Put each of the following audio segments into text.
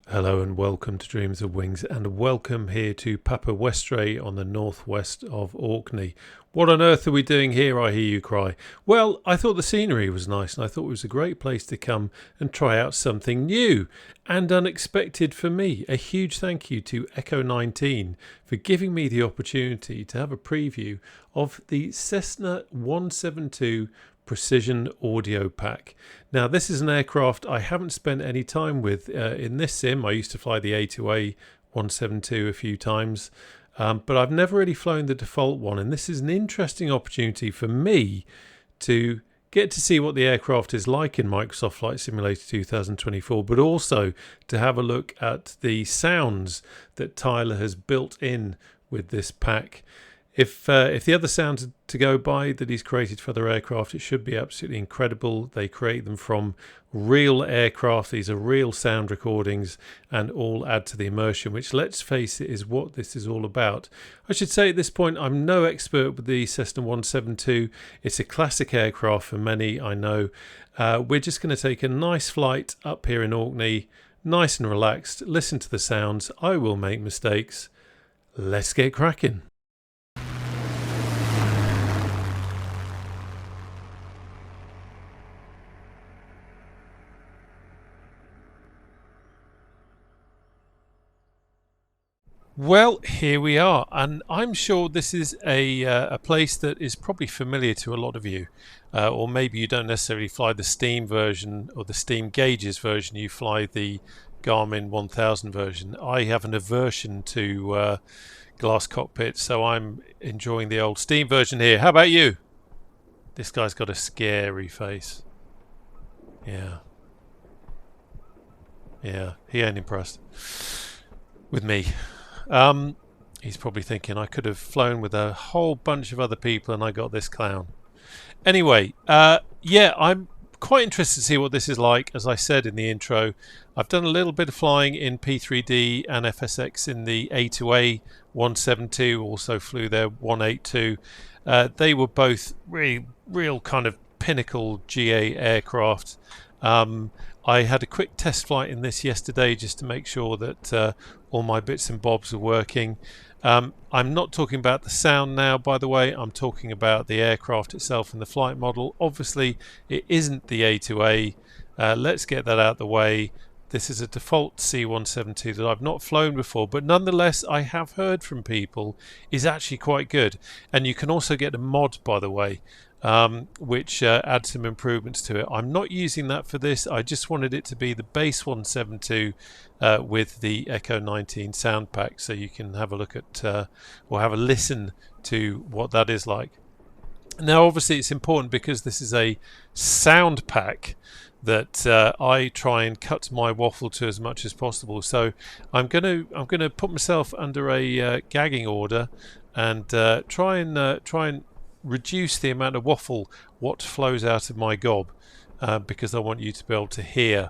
Hello and welcome to Dreams of Wings, and welcome here to Papa Westray on the northwest of Orkney. What on earth are we doing here, I hear you cry? Well, I thought the scenery was nice and I thought it was a great place to come and try out something new and unexpected for me. A huge thank you to Echo 19 for giving me the opportunity to have a preview of the Cessna 172 Precision Audio Pack. Now, this is an aircraft I haven't spent any time with in this sim. I used to fly the A2A 172 a few times, but I've never really flown the default one, and this is an interesting opportunity for me to get to see what the aircraft is like in Microsoft Flight Simulator 2024, but also to have a look at the sounds that Tyler has built in with this pack. If the other sounds to go by that he's created for other aircraft, it should be absolutely incredible. They create them from real aircraft. These are real sound recordings and all add to the immersion, which, let's face it, is what this is all about. I should say at this point, I'm no expert with the Cessna 172. It's a classic aircraft for many, I know. We're just going to take a nice flight up here in Orkney, nice and relaxed, listen to the sounds. I will make mistakes. Let's get cracking. Well, here we are, and I'm sure this is a place that is probably familiar to a lot of you, or maybe you don't necessarily fly the Steam version or the Steam Gauges version, you fly the Garmin 1000 version. I have an aversion to glass cockpits, so I'm enjoying the old Steam version here. How about you? This guy's got a scary face. Yeah, he ain't impressed with me. He's probably thinking I could have flown with a whole bunch of other people and I got this clown. Anyway, yeah, I'm quite interested to see what this is like. As I said in the intro, I've done a little bit of flying in P3D and FSX in the A2A 172, also flew their 182. They were both real kind of pinnacle GA aircraft. I had a quick test flight in this yesterday just to make sure that all my bits and bobs are working. I'm not talking about the sound now, by the way. I'm talking about the aircraft itself and the flight model. Obviously, it isn't the A2A. Let's get that out of the way. This is a default C172 that I've not flown before, but nonetheless, I have heard from people is actually quite good. And you can also get a mod, by the way, which adds some improvements to it. I'm not using that for this. I just wanted it to be the base 172 with the Echo 19 sound pack, so you can have a look at or have a listen to what that is like. Now, obviously, it's important because this is a sound pack that I try and cut my waffle to as much as possible. So I'm gonna put myself under a gagging order and try and reduce the amount of waffle what flows out of my gob, because I want you to be able to hear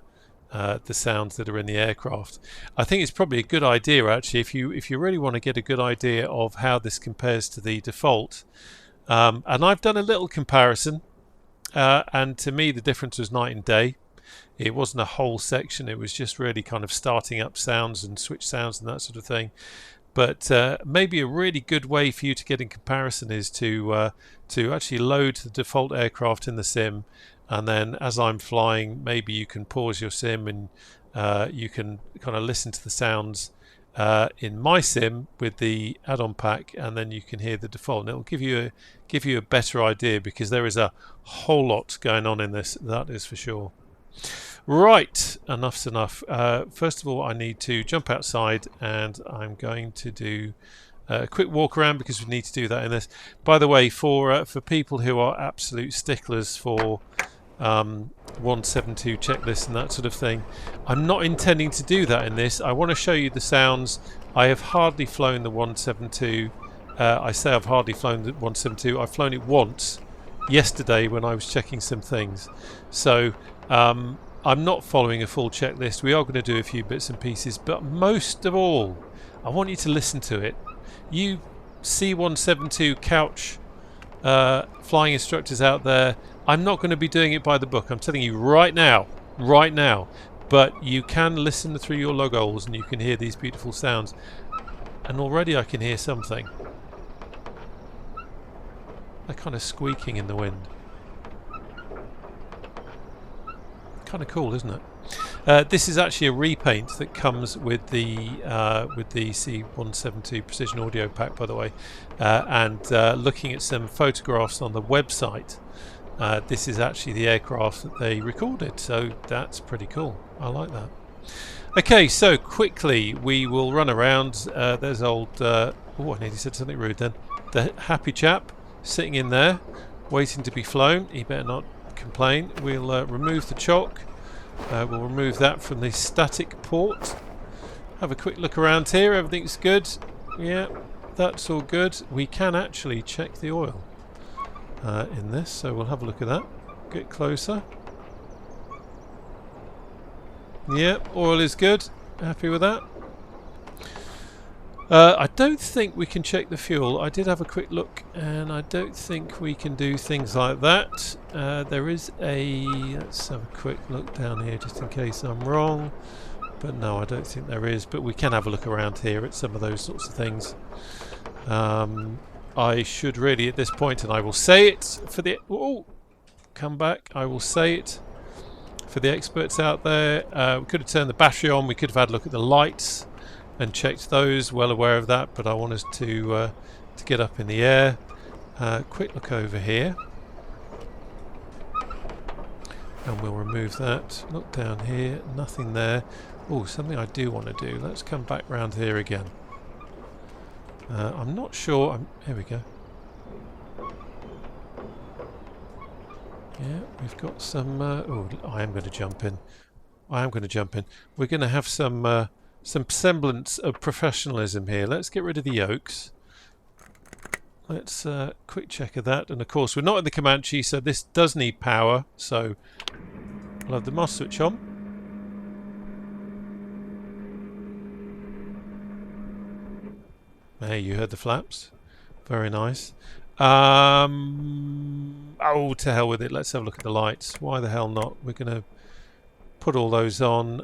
the sounds that are in the aircraft. I think it's probably a good idea actually if you really want to get a good idea of how this compares to the default. And I've done a little comparison, and to me the difference was night and day. It wasn't a whole section, it was just really kind of starting up sounds and switch sounds and that sort of thing. But maybe a really good way for you to get in comparison is to actually load the default aircraft in the sim, and then as I'm flying, maybe you can pause your sim and you can kind of listen to the sounds in my sim with the add-on pack, and then you can hear the default, and it'll give you a better idea, because there is a whole lot going on in this, that is for sure. Right, enough's enough. First of all, I need to jump outside, and I'm going to do a quick walk around because we need to do that in this. By the way, for people who are absolute sticklers for 172 checklists and that sort of thing, I'm not intending to do that in this. I want to show you the sounds. I have hardly flown the 172. I say I've hardly flown the 172. I've flown it once yesterday when I was checking some things. So I'm not following a full checklist. We are going to do a few bits and pieces, but most of all, I want you to listen to it. You C172 couch flying instructors out there, I'm not going to be doing it by the book. I'm telling you right now, but you can listen through your log holes and you can hear these beautiful sounds. And already I can hear something. They're kind of squeaking in the wind. Kind of cool, isn't it? This is actually a repaint that comes with the C172 Precision Audio Pack, by the way. Looking at some photographs on the website, this is actually the aircraft that they recorded, so that's pretty cool. I like that. Okay, so quickly we will run around. There's old... oh, I nearly said something rude then. The happy chap sitting in there, waiting to be flown. He better not complain. We'll remove the chock. We'll remove that from the static port. Have a quick look around here. Everything's good. Yeah, that's all good. We can actually check the oil in this, so we'll have a look at that. Get closer. Yep, oil is good. Happy with that. I don't think we can check the fuel. I did have a quick look and I don't think we can do things like that. There is a... let's have a quick look down here just in case I'm wrong. But no, I don't think there is. But we can have a look around here at some of those sorts of things. I should really at this point, and I will say it for the... oh, come back. I will say it for the experts out there. We could have turned the battery on. We could have had a look at the lights and checked those. Well aware of that, but I want us to get up in the air. Quick look over here, and we'll remove that. Look down here, nothing there. Oh, something I do want to do. Let's come back round here again. I'm not sure. Here we go. Yeah, we've got some... oh, I am going to jump in. I am going to jump in. We're going to have some semblance of professionalism here. Let's get rid of the yokes. Let's quick check of that. And of course, we're not in the Comanche, so this does need power. So we'll have the MOS switch on. There, you heard the flaps. Very nice. Oh, to hell with it. Let's have a look at the lights. Why the hell not? We're going to put all those on.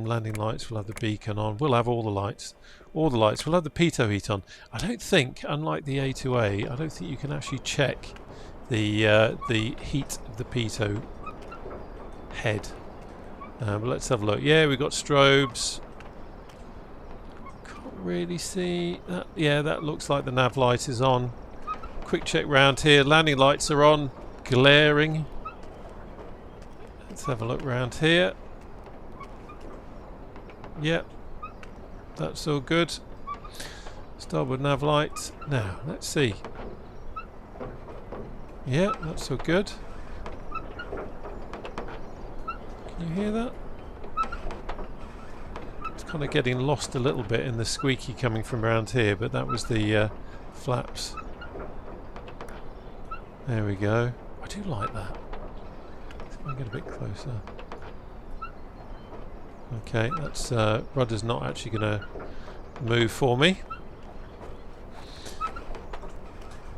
Landing lights. We'll have the beacon on. We'll have all the lights. All the lights. We'll have the pitot heat on. I don't think, unlike the A2A, I don't think you can actually check the heat of the pitot head. But let's have a look. Yeah, we've got strobes. Really see that. Yeah, that looks like the nav light is on. Quick check round here. Landing lights are on, glaring. Let's have a look round here. Yep, that's all good. Starboard nav light. Now let's see. Yeah, that's all good. Can you hear that? Kind of getting lost a little bit in the squeaky coming from around here, but that was the flaps. There we go. I do like that. Let's get a bit closer. Okay, that's rudder's not actually going to move for me.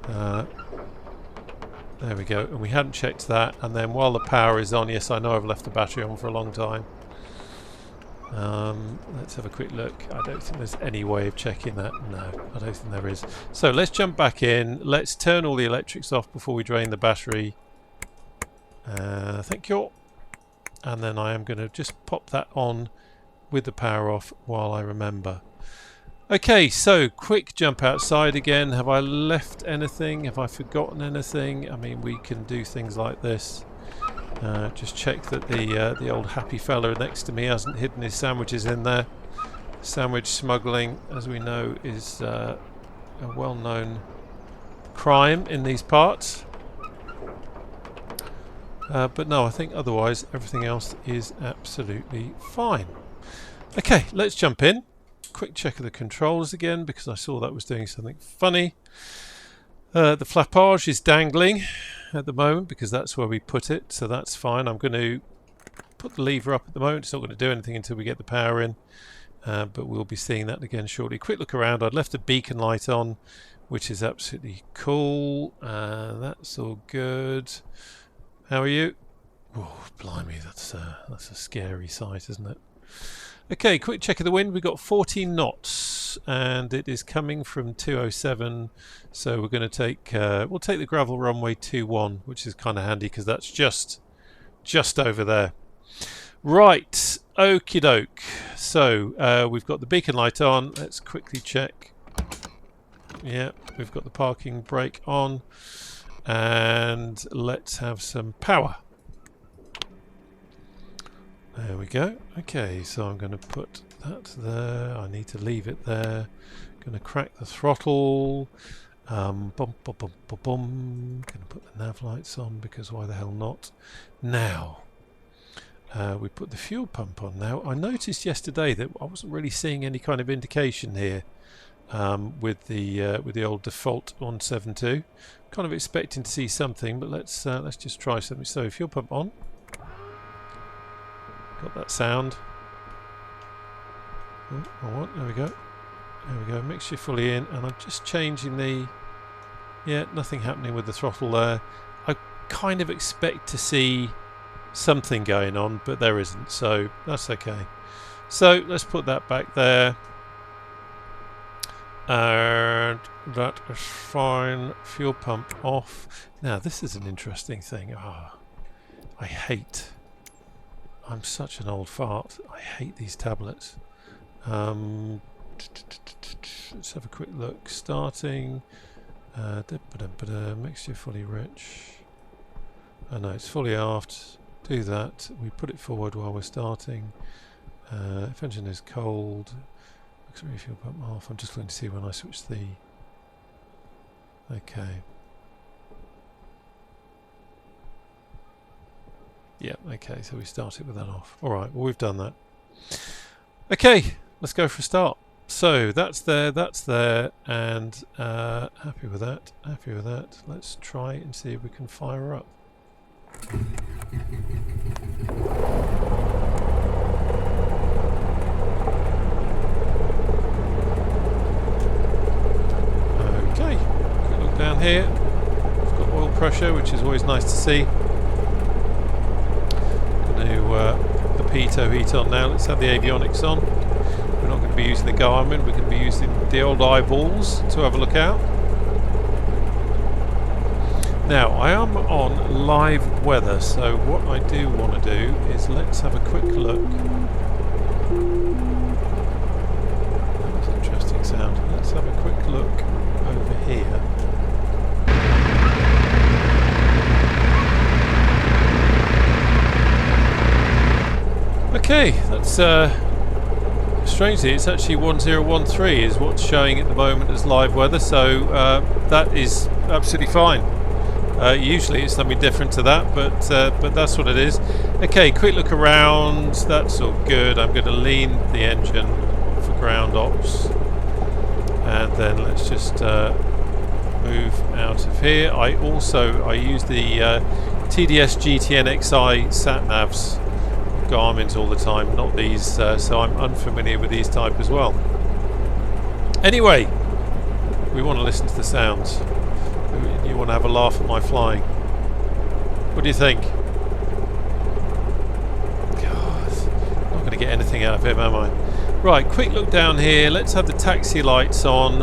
There we go. And we hadn't checked that. And then while the power is on, yes, I know I've left the battery on for a long time. Let's have a quick look. I don't think there's any way of checking that. No, I don't think there is. So let's jump back in. Let's turn all the electrics off before we drain the battery. Thank you. And then I am going to just pop that on with the power off while I remember. Okay, so quick jump outside again. Have I left anything? Have I forgotten anything? I mean, we can do things like this. Just check that the old happy fella next to me hasn't hidden his sandwiches in there. Sandwich smuggling, as we know, is a well-known crime in these parts. But no, I think otherwise everything else is absolutely fine. Okay, let's jump in. Quick check of the controls again, because I saw that was doing something funny. The flappage is dangling at the moment because that's where we put it, so that's fine. I'm going to put the lever up at the moment. It's not going to do anything until we get the power in, but we'll be seeing that again shortly. Quick look around. I'd left the beacon light on, which is absolutely cool. That's all good. How are you? Oh, blimey, that's a scary sight, isn't it? Okay, quick check of the wind. We've got 14 knots, and it is coming from 207. So we're going to take we'll take the gravel runway 21, which is kind of handy because that's just over there. Right, okie doke. So we've got the beacon light on. Let's quickly check. Yeah, we've got the parking brake on, and let's have some power. There we go. Okay, so I'm going to put that there. I need to leave it there. Going to crack the throttle. Bum, bum, bum, bum, bum. Going to put the nav lights on because why the hell not? Now, we put the fuel pump on. Now, I noticed yesterday that I wasn't really seeing any kind of indication here with the old default 172. Kind of expecting to see something, but let's just try something. So, fuel pump on. Got that sound. Oh, alright, there we go. There we go. Mixture fully in, and I'm just changing the. Yeah, nothing happening with the throttle there. I kind of expect to see something going on, but there isn't, so that's okay. So let's put that back there. And that is fine. Fuel pump off. Now, this is an interesting thing. I'm such an old fart. I hate these tablets. Let's have a quick look. Starting. Mixture fully rich. Oh no, it's fully aft. Do that. We put it forward while we're starting. If engine is cold. Auxiliary fuel pump off. I'm just going to see when I switch the. Okay. Yeah, okay, so we start it with that off. Alright, well we've done that. Okay, let's go for a start. So that's there, and happy with that, happy with that. Let's try and see if we can fire her up. Okay, quick look down here. We've got oil pressure, which is always nice to see. The pitot heat on now. Let's have the avionics on. We're not going to be using the Garmin, we're going to be using the old eyeballs to have a look out. Now, I am on live weather, so what I do want to do is let's have a quick look. That was an interesting sound. Let's have a quick look over here. Okay, that's strangely it's actually 1013 is what's showing at the moment as live weather, so that is absolutely fine. Usually it's something different to that, but that's what it is. Okay, quick look around. That's all good. I'm going to lean the engine for ground ops, and then let's just move out of here. I use the TDS GTN-XI sat navs. Garmin's all the time, not these, so I'm unfamiliar with these type as well. Anyway, we want to listen to the sounds. You want to have a laugh at my flying. What do you think? God, I'm not going to get anything out of him, am I? Right, quick look down here. Let's have the taxi lights on,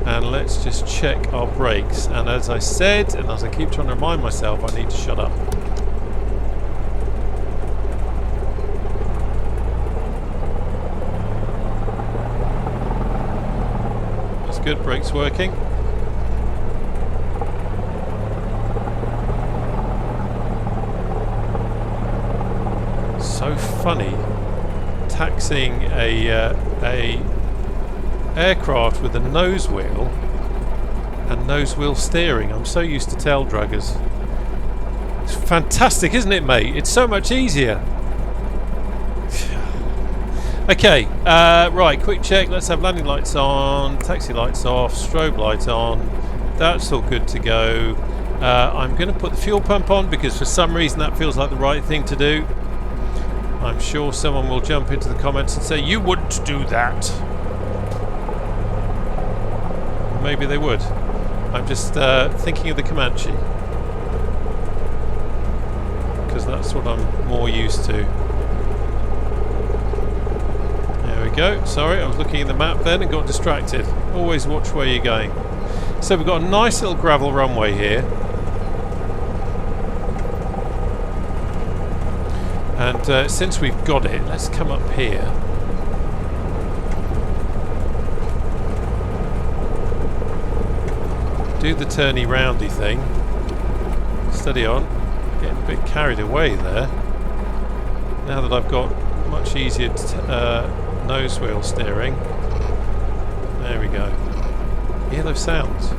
and let's just check our brakes. And as I said, and as I keep trying to remind myself, I need to shut up. Good, brakes working. So funny taxiing a aircraft with a nose wheel and nose wheel steering. I'm so used to tail draggers. It's fantastic, isn't it, mate? It's so much easier. Okay, right, quick check. Let's have landing lights on, taxi lights off, strobe light on. That's all good to go. I'm going to put the fuel pump on because for some reason that feels like the right thing to do. I'm sure someone will jump into the comments and say, you wouldn't do that. Maybe they would. I'm just thinking of the Comanche. Because so that's what I'm more used to. There we go. Sorry, I was looking at the map then and got distracted. Always watch where you're going. So we've got a nice little gravel runway here. And since we've got it, let's come up here. Do the turny roundy thing. Steady on. Getting a bit carried away there. Now that I've got much easier nose wheel steering. There we go. Hear those sounds?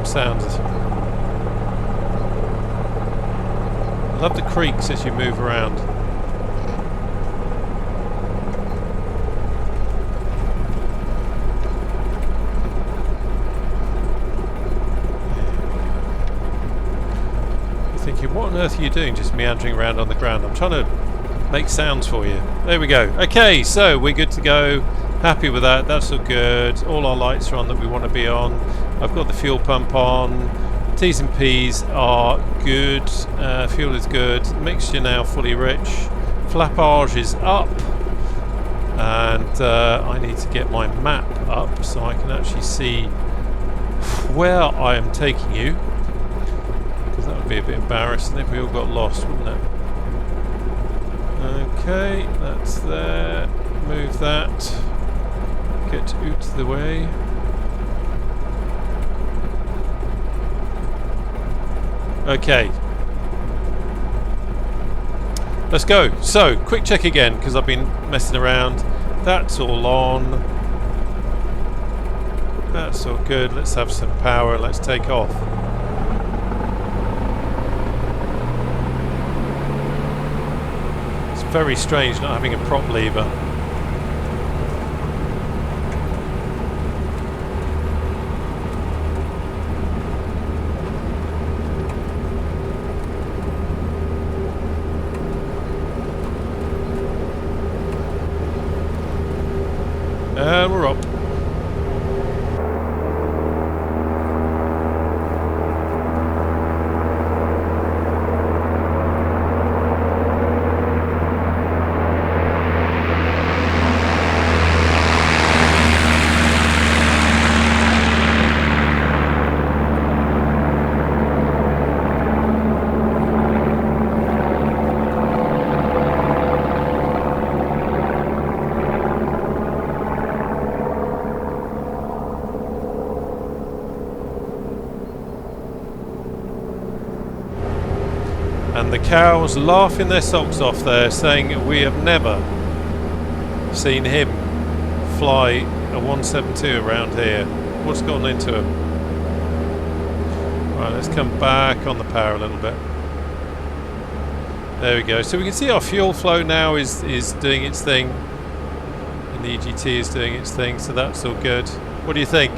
Sounds. I love the creaks as you move around. You're thinking, what on earth are you doing just meandering around on the ground? I'm trying to make sounds for you. There we go. Okay, so we're good to go. Happy with that. That's all good. All our lights are on that we want to be on. I've got the fuel pump on. T's and P's are good. Fuel is good. Mixture now fully rich. Flappage is up. And I need to get my map up so I can actually see where I am taking you. Because that would be a bit embarrassing if we all got lost, wouldn't it? Okay, that's there. Move that. Get out of the way. Okay, let's go. So, quick check again because I've been messing around. That's all on. That's all good. Let's have some power. Let's take off. It's very strange not having a prop lever. And we're up. And the cows laughing their socks off there, saying we have never seen him fly a 172 around here. What's gone into him? Right, let's come back on the power a little bit. There we go. So we can see our fuel flow now is doing its thing. And the EGT is doing its thing, so that's all good. What do you think?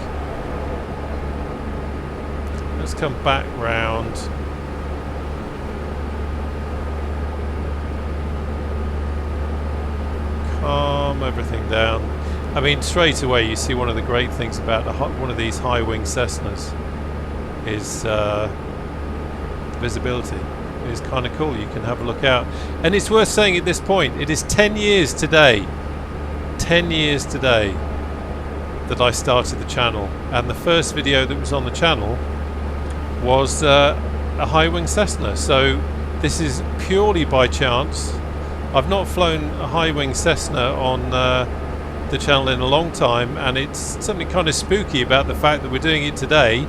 Let's come back round. Calm everything down. I mean, straight away you see one of the great things about one of these high-wing Cessnas is visibility. It is kind of cool. You can have a look out. And it's worth saying at this point, it is 10 years today. 10 years today that I started the channel. And the first video that was on the channel was a high-wing Cessna. So this is purely by chance. I've not flown a high-wing Cessna on the channel in a long time, and it's something kind of spooky about the fact that we're doing it today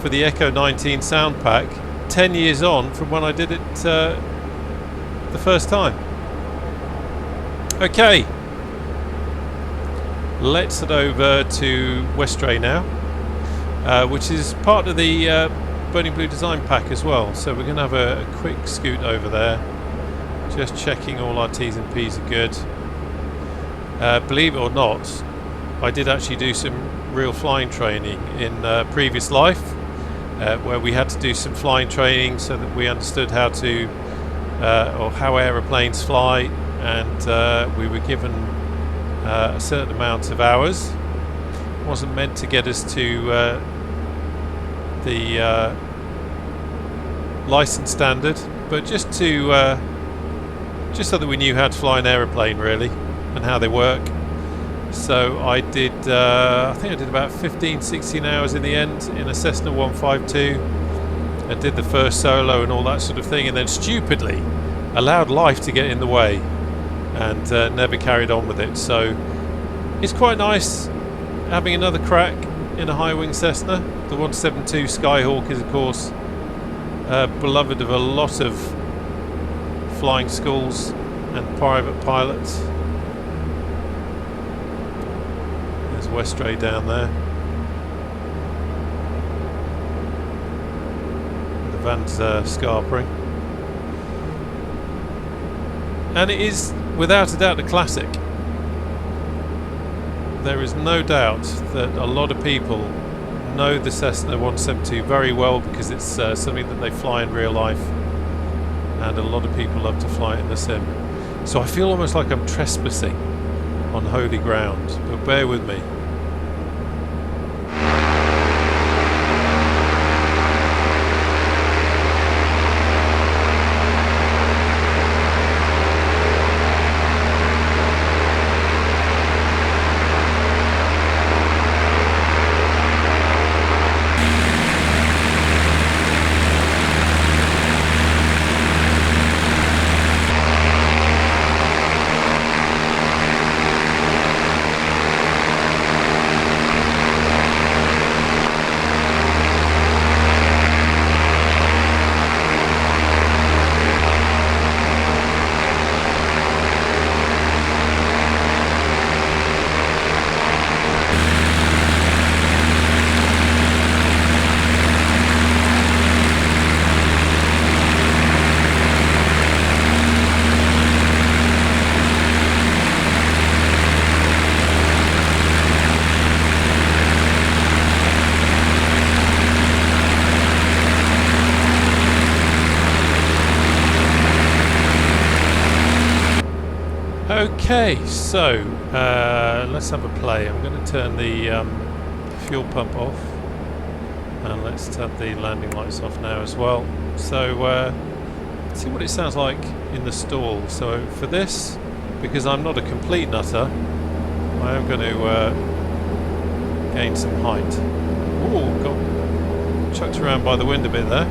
for the Echo 19 sound pack, 10 years on from when I did it the first time. Okay, let's head over to Westray now, which is part of the Burning Blue design pack as well. So we're going to have a quick scoot over there. Just checking all our T's and P's are good. Believe it or not, I did actually do some real flying training in previous life, where we had to do some flying training so that we understood how to or how aeroplanes fly, and we were given a certain amount of hours. It wasn't meant to get us to the license standard, but just to just so that we knew how to fly an aeroplane really and how they work. So I did I think I did about 15-16 hours in the end in a Cessna 152. I did the first solo and all that sort of thing, and then stupidly allowed life to get in the way and never carried on with it. So it's quite nice having another crack in a high-wing Cessna. The 172 Skyhawk is of course beloved of a lot of flying schools and private pilots. There's Westray down there. The Van's Scarpering. And it is without a doubt a classic. There is no doubt that a lot of people know the Cessna 172 very well because it's something that they fly in real life, and a lot of people love to fly it in the sim. So I feel almost like I'm trespassing on holy ground, but bear with me. Okay, so let's have a play. I'm going to turn the fuel pump off, and let's turn the landing lights off now as well. So let's see what it sounds like in the stall. So for this, because I'm not a complete nutter, I am going to gain some height. Ooh, got chucked around by the wind a bit there.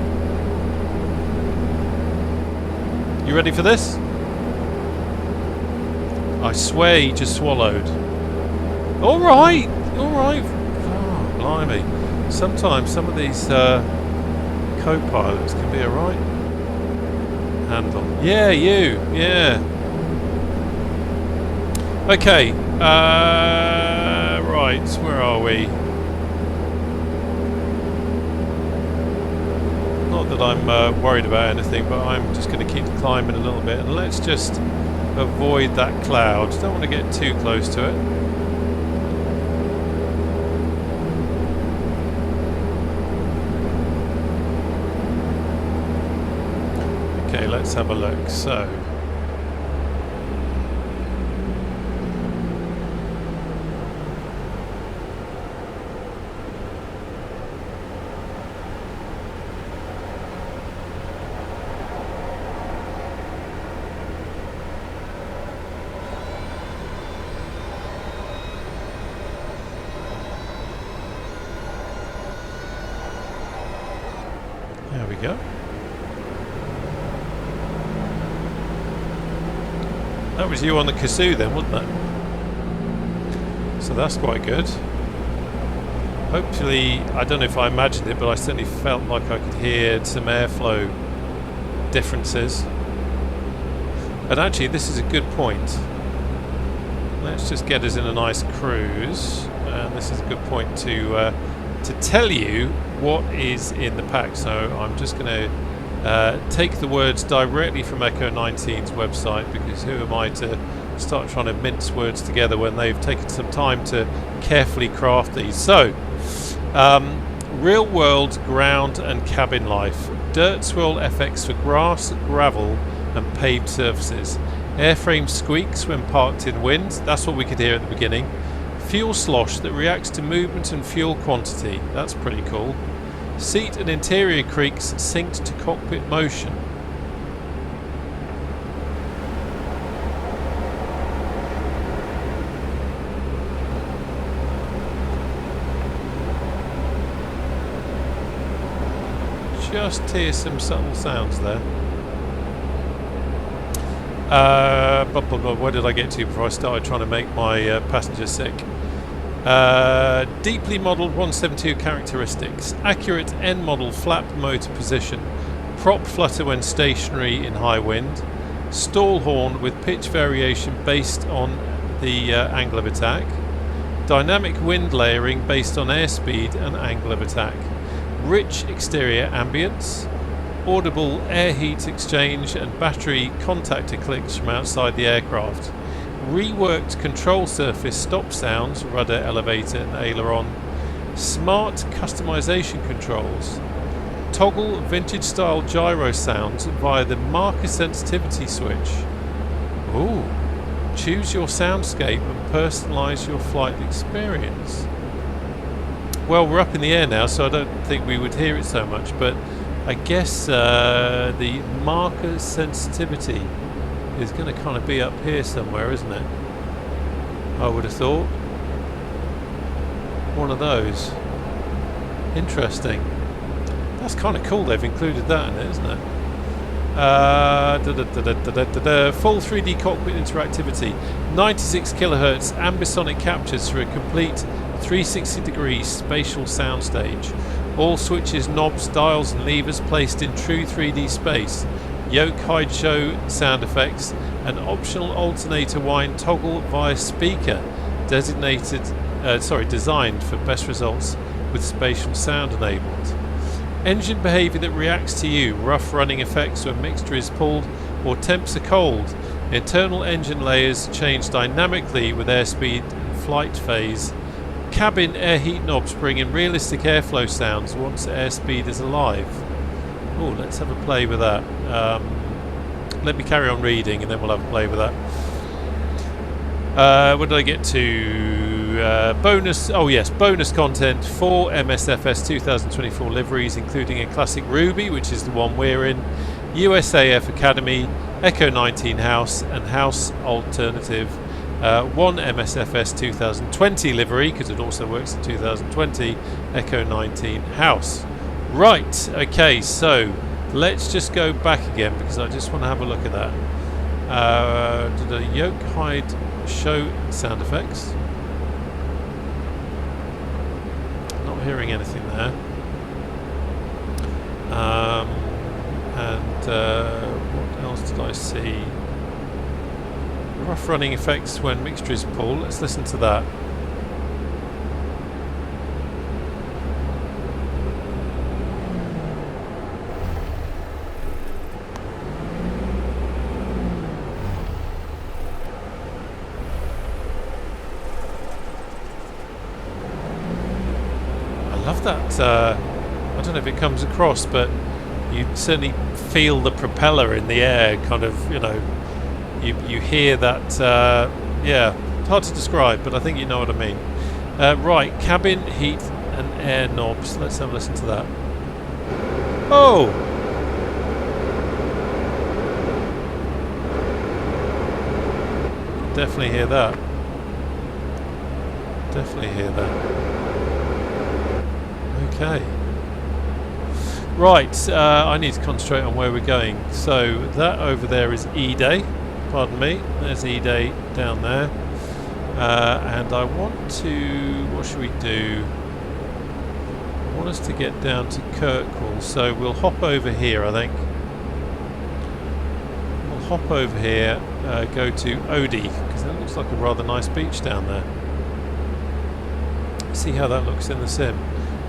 You ready for this? I swear he just swallowed. Alright, alright. Oh, blimey. Sometimes some of these co-pilots can be a right handle. Yeah, you. Yeah. Okay. Right, where are we? Not that I'm worried about anything, but I'm just going to keep climbing a little bit. And let's just avoid that cloud. Don't want to get too close to it. Okay, let's have a look. So there we go. That was you on the kazoo then, wasn't it? So that's quite good. Hopefully, I don't know if I imagined it, but I certainly felt like I could hear some airflow differences. And actually, this is a good point. Let's just get us in a nice cruise, and this is a good point to tell you what is in the pack. So I'm just going to take the words directly from Echo 19's website, because who am I to start trying to mince words together when they've taken some time to carefully craft these. So, real world ground and cabin life. Dirt swirl FX for grass, gravel and paved surfaces. Airframe squeaks when parked in wind. That's what we could hear at the beginning. Fuel slosh that reacts to movement and fuel quantity. That's pretty cool. Seat and interior creaks synced to cockpit motion. Just hear some subtle sounds there. Where did I get to before I started trying to make my passenger sick? Deeply modelled 172 characteristics. Accurate end model flap motor position. Prop flutter when stationary in high wind. Stall horn with pitch variation based on the angle of attack. Dynamic wind layering based on airspeed and angle of attack. Rich exterior ambience. Audible air heat exchange and battery contactor clicks from outside the aircraft. Reworked control surface stop sounds, rudder, elevator and aileron. Smart customization controls. Toggle vintage style gyro sounds via the marker sensitivity switch. Ooh. Choose your soundscape and personalize your flight experience. Well, we're up in the air now, so I don't think we would hear it so much, but I guess the marker sensitivity is going to kind of be up here somewhere, isn't it? I would have thought. One of those. Interesting. That's kind of cool they've included that in it, isn't it? Full 3D cockpit interactivity. 96 kHz ambisonic captures for a complete 360 degree spatial soundstage. All switches, knobs, dials and levers placed in true 3D space. Yoke hide show sound effects. An optional alternator wind toggle via speaker designed for best results with spatial sound enabled. Engine behaviour that reacts to you. Rough running effects when mixture is pulled or temps are cold. Internal engine layers change dynamically with airspeed and flight phase. Cabin air heat knobs bring in realistic airflow sounds once airspeed is alive. Oh, let's have a play with that. Let me carry on reading and then we'll have a play with that. What did I get to? Bonus. Oh yes, bonus content. 4 MSFS 2024 liveries, including a classic Ruby, which is the one we're in, USAF Academy, Echo 19 House, and House Alternative. 1 MSFS 2020 livery, because it also works in 2020, Echo 19 House. Right. Okay. So let's just go back again because I just want to have a look at that. Did a yoke hide show sound effects? Not hearing anything there. What else did I see? Rough running effects when mixture is pulled. Let's listen to that. I love that. I don't know if it comes across, but you certainly feel the propeller in the air, kind of, you know. You hear that, yeah, hard to describe, but I think you know what I mean. Right, cabin heat and air knobs. Let's have a listen to that. Oh! Definitely hear that. Definitely hear that. Okay. Right, I need to concentrate on where we're going. So that over there is E-Day. Pardon me, there's E-Day down there. And I want to, what should we do? I want us to get down to Kirkwall, so we'll hop over here, I think. We'll hop over here, go to Odie, because that looks like a rather nice beach down there. See how that looks in the sim.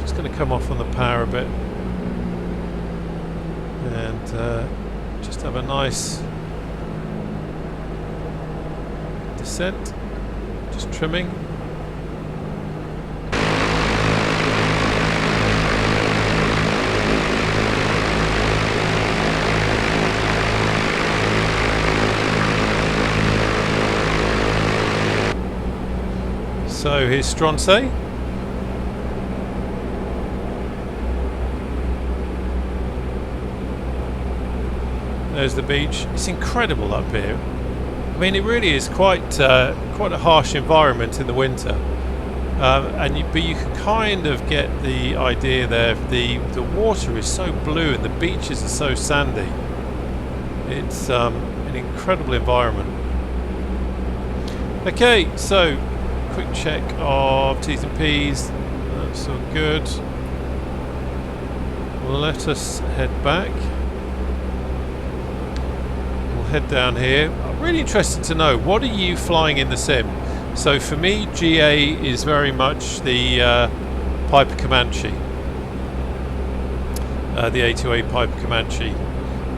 Just going to come off on the power a bit. And just have a nice descent. Just trimming. So here's Stronsay. There's the beach. It's incredible up here. I mean, it really is quite a harsh environment in the winter, but you can kind of get the idea there. The water is so blue and the beaches are so sandy. It's an incredible environment. Okay, so quick check of T's and P's. That's all good. Let us head back. We'll head down here. I'm really interested to know, what are you flying in the sim? So for me, GA is very much the Piper Comanche, the A2A Piper Comanche,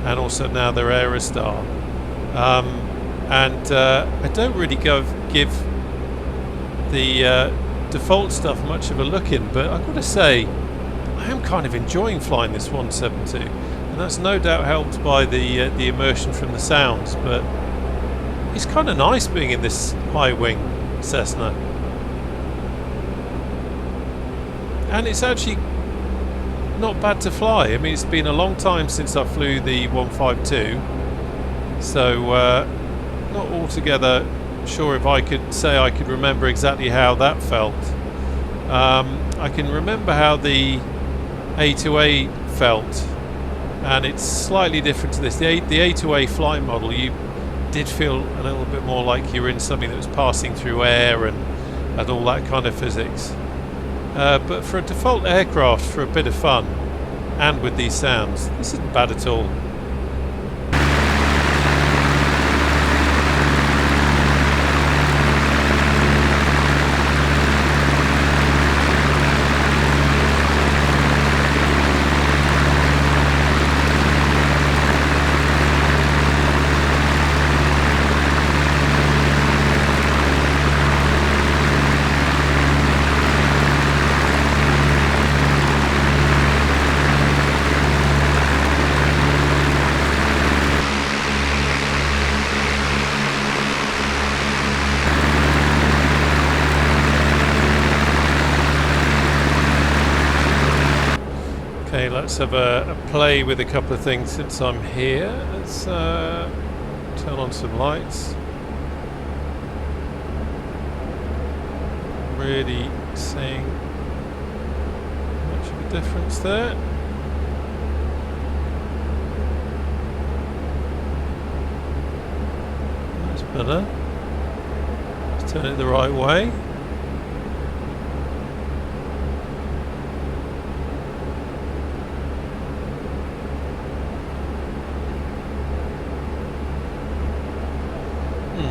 and also now their Aerostar. I don't really give the default stuff much of a look in, but I've got to say I am kind of enjoying flying this 172, and that's no doubt helped by the immersion from the sounds, but it's kind of nice being in this high wing Cessna, and it's actually not bad to fly. I mean, it's been a long time since I flew the 152, so not altogether sure if I could say I could remember exactly how that felt. I can remember how the A2A felt, and it's slightly different to this. The A2A flight model, you did feel a little bit more like you were in something that was passing through air and all that kind of physics. But for a default aircraft, for a bit of fun, and with these sounds, this isn't bad at all. Okay, let's have a play with a couple of things since I'm here. Let's turn on some lights. Really seeing much of a difference there. That's better. Let's turn it the right way.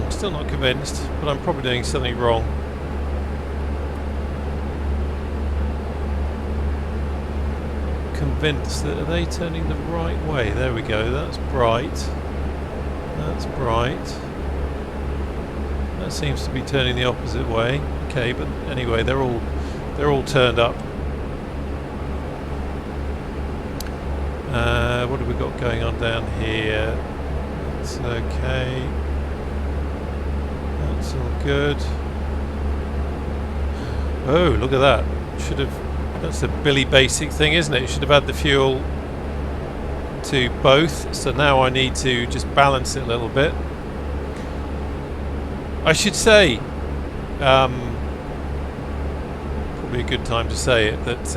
Still not convinced, but I'm probably doing something wrong. Convinced that, are they turning the right way? There we go, that's bright. That's bright. That seems to be turning the opposite way. Okay, but anyway, they're all turned up. What have we got going on down here? It's okay. That's all good. Oh, look at that. That's a Billy basic thing, isn't it? Should have had the fuel to both. So now I need to just balance it a little bit. I should say, probably a good time to say it, that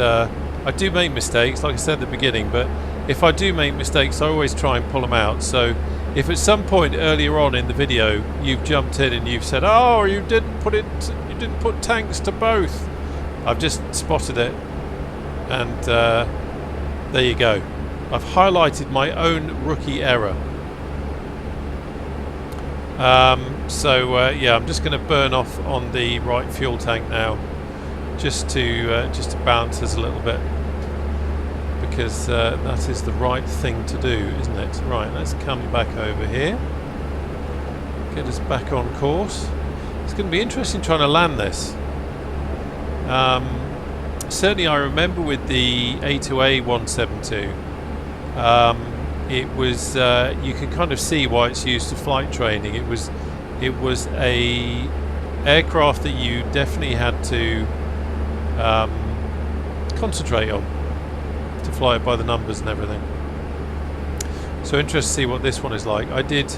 I do make mistakes, like I said at the beginning, but if I do make mistakes, I always try and pull them out. So if at some point earlier on in the video you've jumped in and you've said, "Oh, you didn't put tanks to both," I've just spotted it, and there you go. I've highlighted my own rookie error. Yeah, I'm just going to burn off on the right fuel tank now, just to balance us a little bit, because that is the right thing to do, isn't it? Right, let's come back over here, get us back on course. It's going to be interesting trying to land this. Certainly I remember with the A2A 172, it was you can kind of see why it's used for flight training. It was a aircraft that you definitely had to concentrate on to fly it by the numbers and everything. So interested to see what this one is like. I did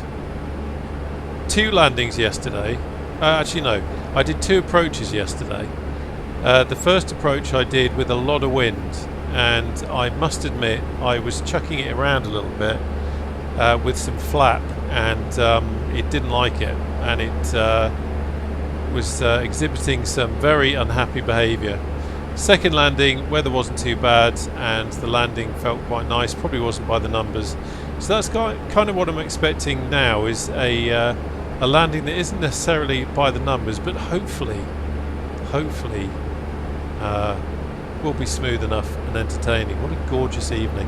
2 landings yesterday. Actually no, I did 2 approaches yesterday. The first approach I did with a lot of wind, and I must admit I was chucking it around a little bit with some flap, and it didn't like it, and it was exhibiting some very unhappy behaviour. Second landing, weather wasn't too bad, and the landing felt quite nice. Probably wasn't by the numbers, so that's kind of what I'm expecting now, is a landing that isn't necessarily by the numbers, but hopefully will be smooth enough and entertaining. What a gorgeous evening.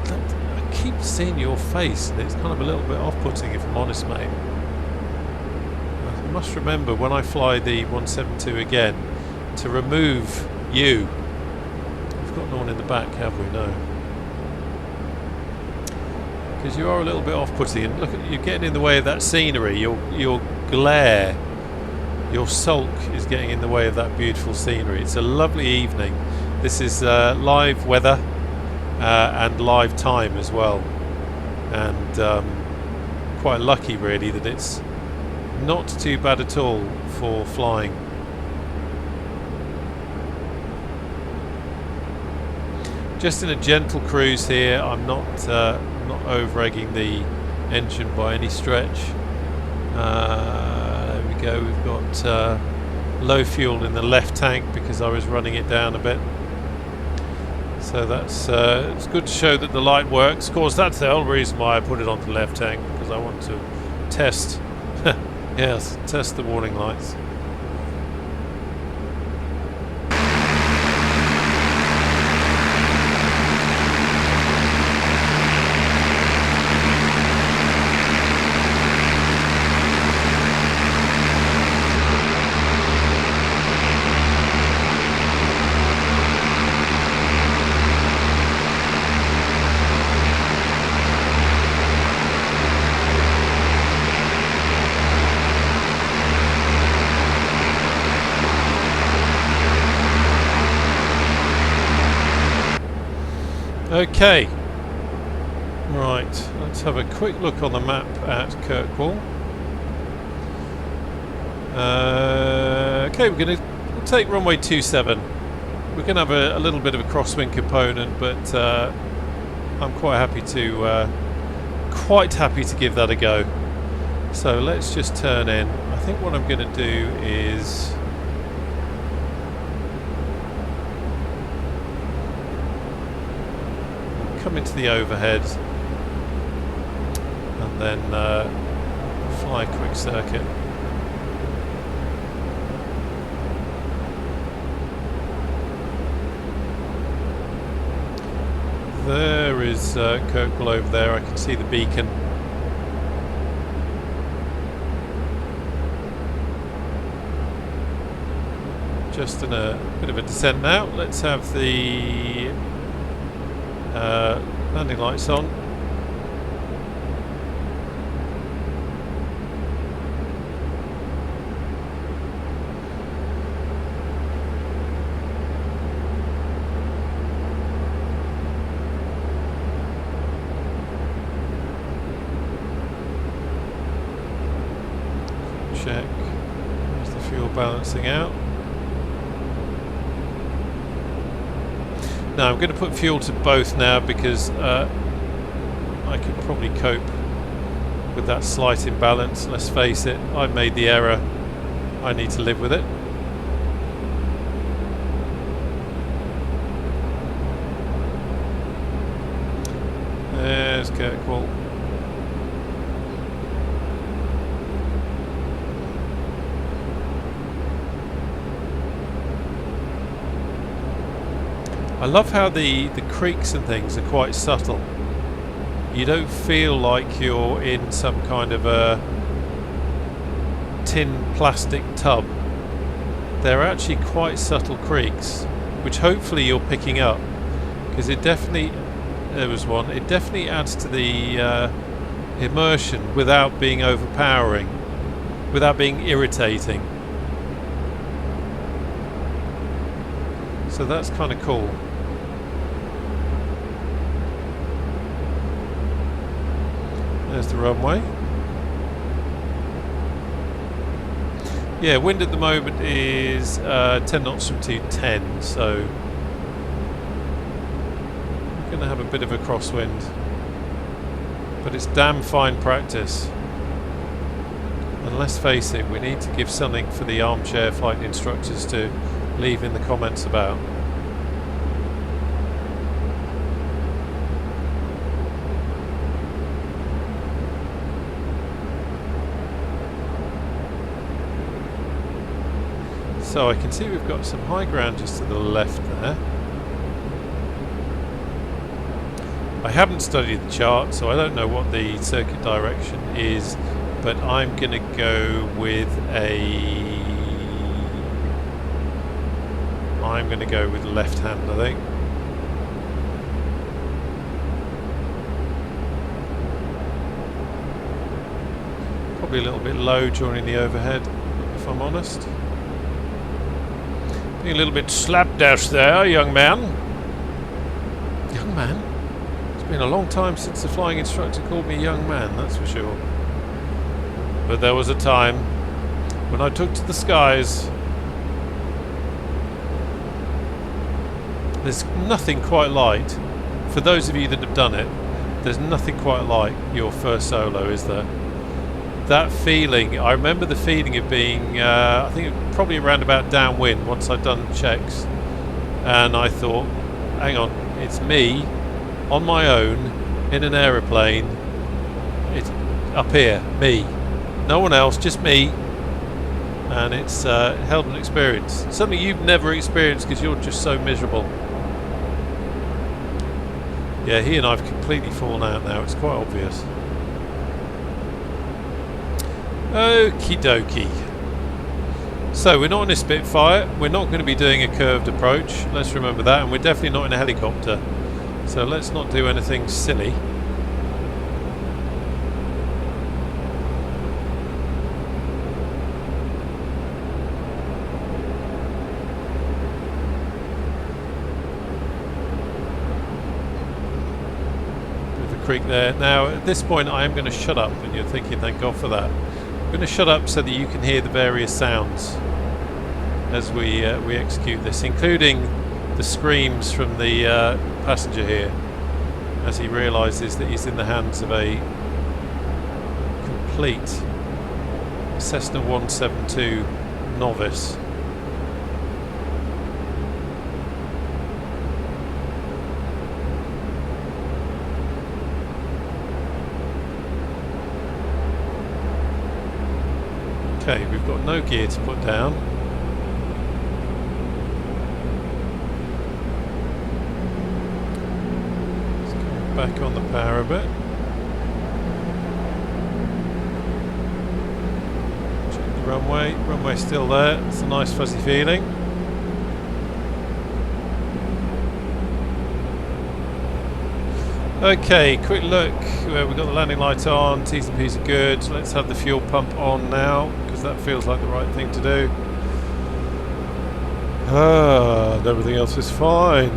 I keep seeing your face, and it's kind of a little bit off-putting, if I'm honest, mate. I must remember when I fly the 172 again to remove you. We've got no one in the back, have we? No. Because you are a little bit off-putting, and look at you're getting in the way of that scenery. Your glare, your sulk is getting in the way of that beautiful scenery. It's a lovely evening. This is live weather and live time as well, and quite lucky really that it's not too bad at all for flying. Just in a gentle cruise here. I'm not over-egging the engine by any stretch. There we go. We've got low fuel in the left tank because I was running it down a bit. So that's it's good to show that the light works. Of course, that's the whole reason why I put it on the left tank, because I want to test, yes, test the warning lights. Okay, right, let's have a quick look on the map at Kirkwall. Okay, we'll take runway 27. We're going to have a little bit of a crosswind component, but I'm quite happy to give that a go. So let's just turn in. I think what I'm going to do is come into the overhead and then fly a quick circuit. There is Kirkwall over there. I can see the beacon. Just in a bit of a descent now. Let's have the landing lights on. Check. There's the fuel balancing out. Now I'm going to put fuel to both now because I could probably cope with that slight imbalance. Let's face it, I made the error. I need to live with it. There's Kirkwall. I love how the creaks and things are quite subtle. You don't feel like you're in some kind of a tin plastic tub, they're actually quite subtle creaks, which hopefully you're picking up, because it definitely, there was one, it definitely adds to the immersion without being overpowering, without being irritating. So that's kind of cool. There's the runway. Yeah, wind at the moment is 10 knots from 210, so we're going to have a bit of a crosswind. But it's damn fine practice. And let's face it, we need to give something for the armchair flight instructors to leave in the comments about. So I can see we've got some high ground just to the left there. I haven't studied the chart, so I don't know what the circuit direction is, but I'm going to go with left hand, I think. Probably a little bit low joining the overhead, if I'm honest. A little bit slapdash there, young man. Young man? It's been a long time since the flying instructor called me young man, that's for sure. But there was a time when I took to the skies. There's nothing quite like, for those of you that have done it, there's nothing quite like your first solo, is there? That feeling, I remember the feeling of being, I think probably around about downwind once I'd done checks, and I thought, hang on, it's me on my own in an aeroplane, it's up here, me, no one else, just me, and it's a hell of an experience, something you've never experienced because you're just so miserable. Yeah, he and I have completely fallen out now, it's quite obvious. Okie dokie. So we're not in a Spitfire, we're not going to be doing a curved approach, let's remember that, and we're definitely not in a helicopter. So let's not do anything silly. Bit of a creak there. Now at this point I am going to shut up, and you're thinking thank God for that. I'm going to shut up so that you can hear the various sounds as we execute this, including the screams from the passenger here as he realises that he's in the hands of a complete Cessna 172 novice. Okay, we've got no gear to put down. Let's go back on the power a bit. Check the runway. Runway's still there. It's a nice fuzzy feeling. Okay, quick look. We've got the landing light on, T's and P's are good. Let's have the fuel pump on now, because that feels like the right thing to do. And everything else is fine.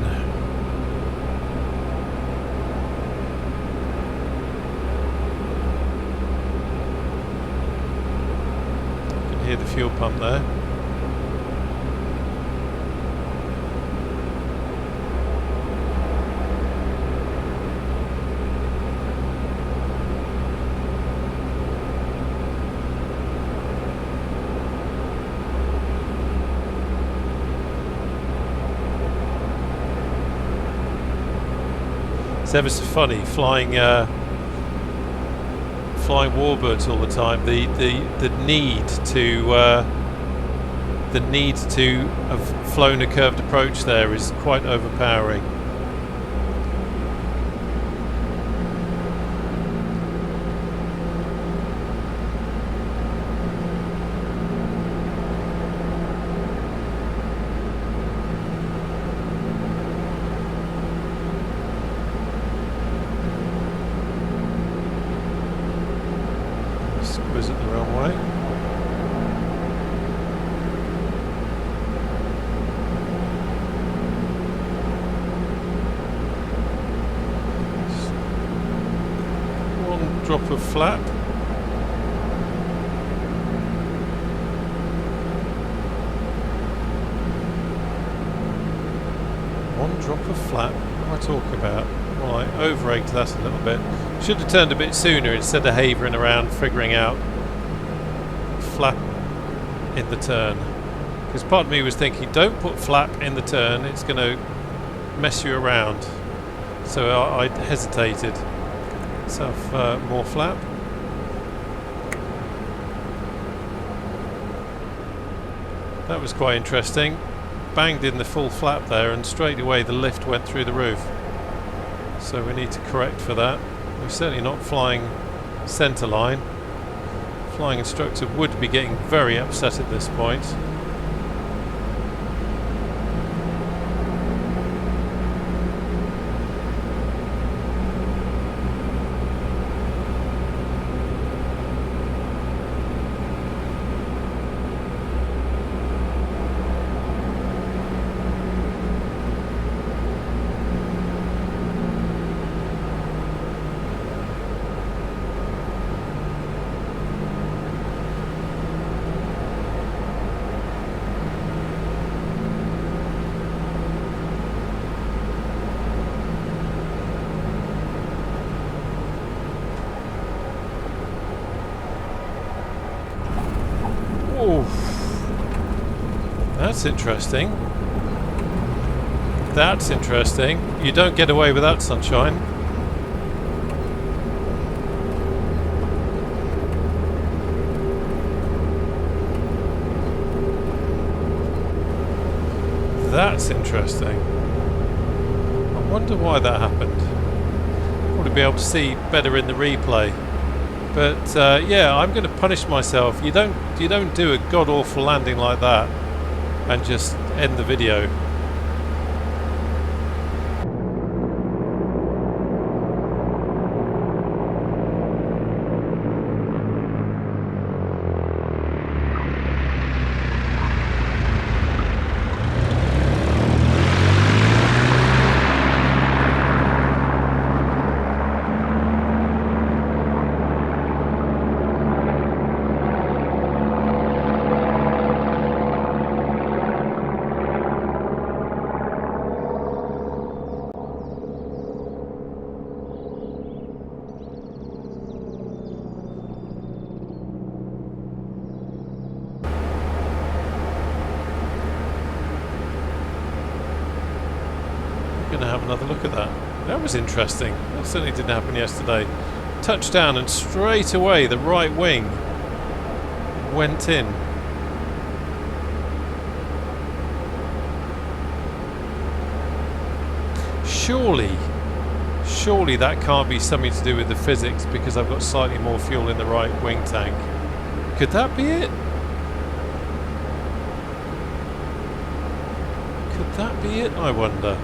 You can hear the fuel pump there. It's ever so funny flying warbirds all the time. The need to have flown a curved approach there is quite overpowering. visit the runway. One drop of flap. One drop of flap. What am I talking about? Well, I over-egged that a little bit. Should have turned a bit sooner instead of havering around figuring out flap in the turn. Because part of me was thinking, don't put flap in the turn, it's going to mess you around. So I hesitated. Let's have more flap. That was quite interesting. Banged in the full flap there and straight away the lift went through the roof. So we need to correct for that. We're certainly not flying centre line. Flying instructor would be getting very upset at this point. That's interesting. That's interesting. You don't get away with that, sunshine. That's interesting. I wonder why that happened. Probably be able to see better in the replay. But yeah, I'm going to punish myself. You don't do a god-awful landing like that and just end the video. Going to have another look at that. That was interesting. That certainly didn't happen yesterday. Touchdown and straight away the right wing went in. Surely that can't be something to do with the physics because I've got slightly more fuel in the right wing tank. Could that be it? Could that be it, I wonder?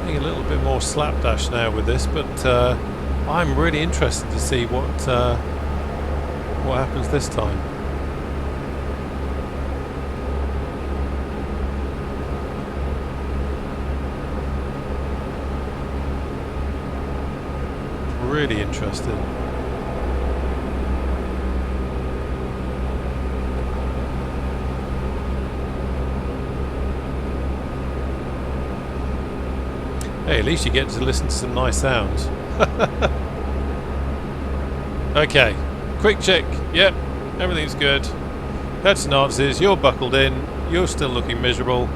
A little bit more slapdash now with this, but I'm really interested to see what happens this time. Really interested. Hey, at least you get to listen to some nice sounds. Okay, quick check. Yep, everything's good. Heads and answers, you're buckled in, you're still looking miserable.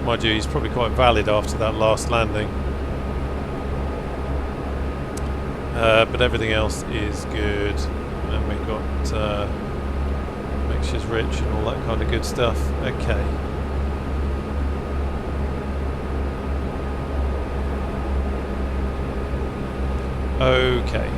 Mind you, he's probably quite valid after that last landing. But everything else is good. And we've got mixtures rich and all that kind of good stuff. Okay. Okay.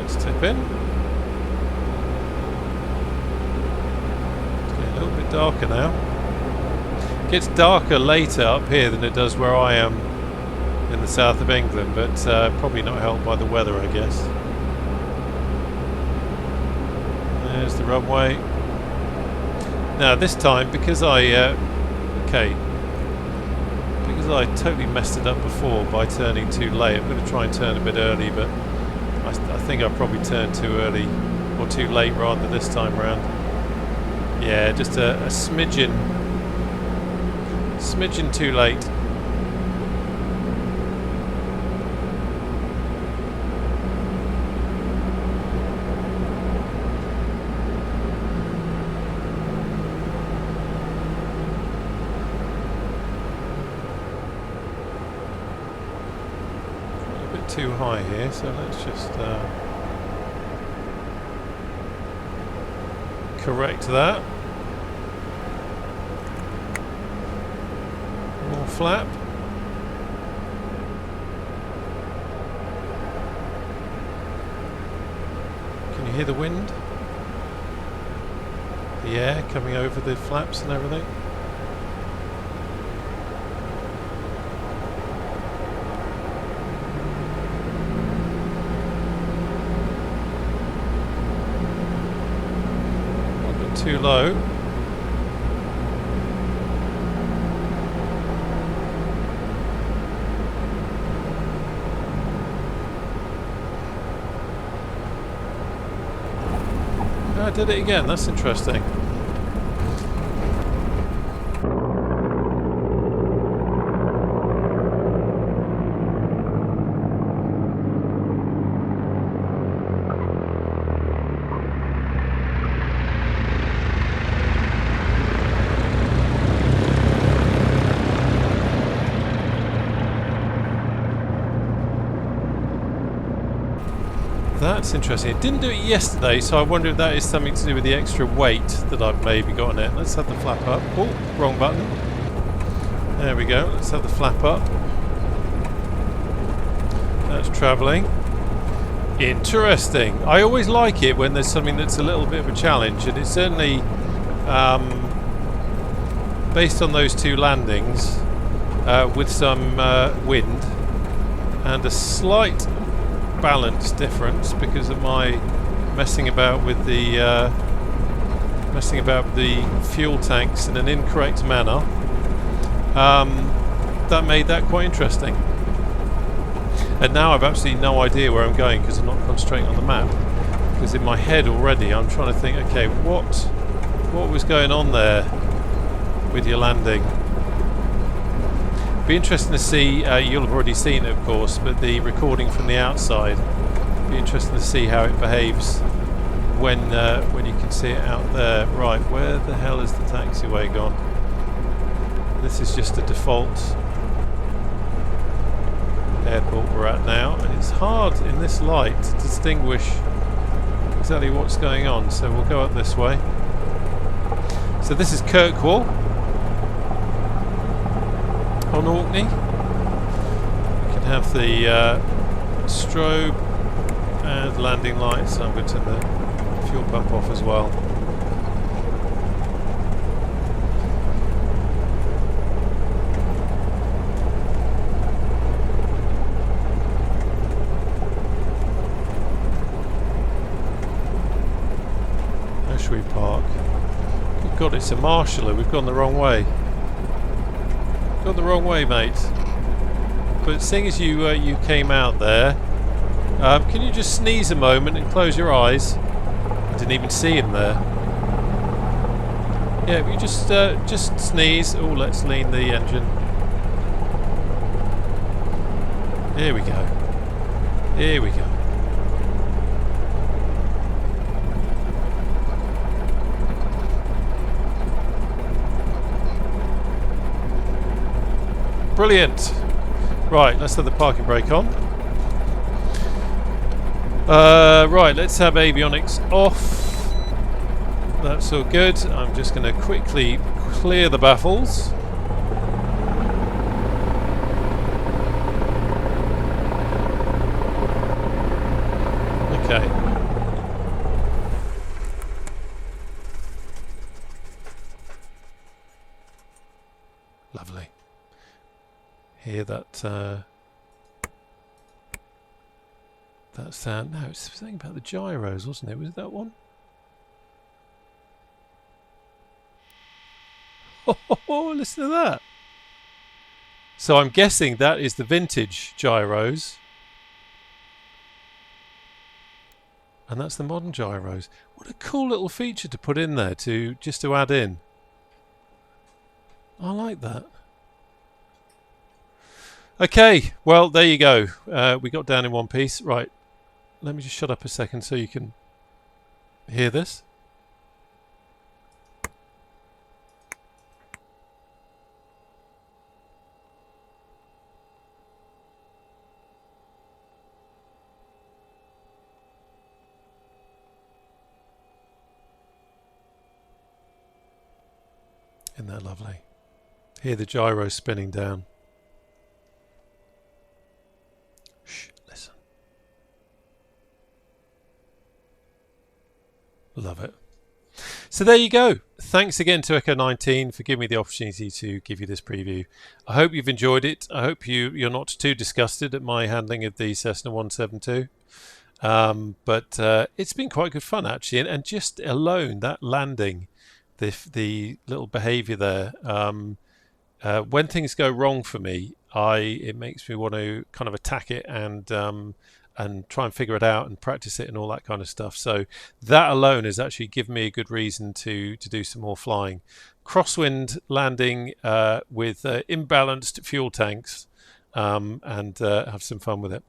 let's tip in. It's getting a little bit darker now. It gets darker later up here than it does where I am in the south of England, but probably not helped by the weather, I guess. There's the runway. Now this time, because I totally messed it up before by turning too late, I'm going to try and turn a bit early, but I think I probably turned too early or too late rather this time round. Yeah, just a smidgen too late. Too high here, so let's just correct that. More flap. Can you hear the wind? The air coming over the flaps and everything. Too low. I did it again, that's interesting. That's interesting. It didn't do it yesterday, so I wonder if that is something to do with the extra weight that I've maybe got on it. Let's have the flap up. Oh, wrong button. There we go. Let's have the flap up. That's travelling. Interesting. I always like it when there's something that's a little bit of a challenge, and it's certainly based on those two landings with some wind and a slight balance difference because of my messing about with the fuel tanks in an incorrect manner. That made that quite interesting. And now I've absolutely no idea where I'm going because I'm not concentrating on the map. Because in my head already I'm trying to think, okay, what was going on there with your landing? Be interesting to see, you'll have already seen it of course, but the recording from the outside. Be interesting to see how it behaves when you can see it out there. Right, where the hell is the taxiway gone? This is just a default airport we're at now, and it's hard in this light to distinguish exactly what's going on, so we'll go up this way. So this is Kirkwall on Orkney. We can have the strobe and landing lights. I'm going to turn the fuel pump off as well. Where should we park? Good God, it's a marshaller. We've gone the wrong way. Gone the wrong way, mate. But seeing as you came out there, can you just sneeze a moment and close your eyes? I didn't even see him there. Yeah, if you just sneeze. Oh, let's lean the engine. Here we go. Here we go. Brilliant. Right, let's have the parking brake on. Right, let's have avionics off. That's all good. I'm just going to quickly clear the baffles. Okay. Lovely. Hear that that sound. No, it's something about the gyros, wasn't it? Was it that one? Oh, listen to that. So I'm guessing that is the vintage gyros. And that's the modern gyros. What a cool little feature to put in there just to add in. I like that. Okay, well, there you go. We got down in one piece. Right, let me just shut up a second so you can hear this. Isn't that lovely? Hear the gyro spinning down. Shh, listen. Love it. So there you go. Thanks again to Echo 19 for giving me the opportunity to give you this preview. I hope you've enjoyed it. I hope you're not too disgusted at my handling of the Cessna 172. But it's been quite good fun actually, and just alone that landing, the little behaviour there, when things go wrong for me, it makes me want to kind of attack it and try and figure it out and practice it and all that kind of stuff. So that alone has actually given me a good reason to do some more flying. Crosswind landing with imbalanced fuel tanks, and have some fun with it.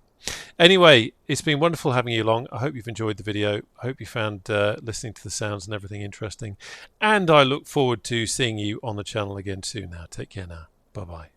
Anyway, it's been wonderful having you along. I hope you've enjoyed the video. I hope you found listening to the sounds and everything interesting. And I look forward to seeing you on the channel again soon now. Take care now. Bye-bye.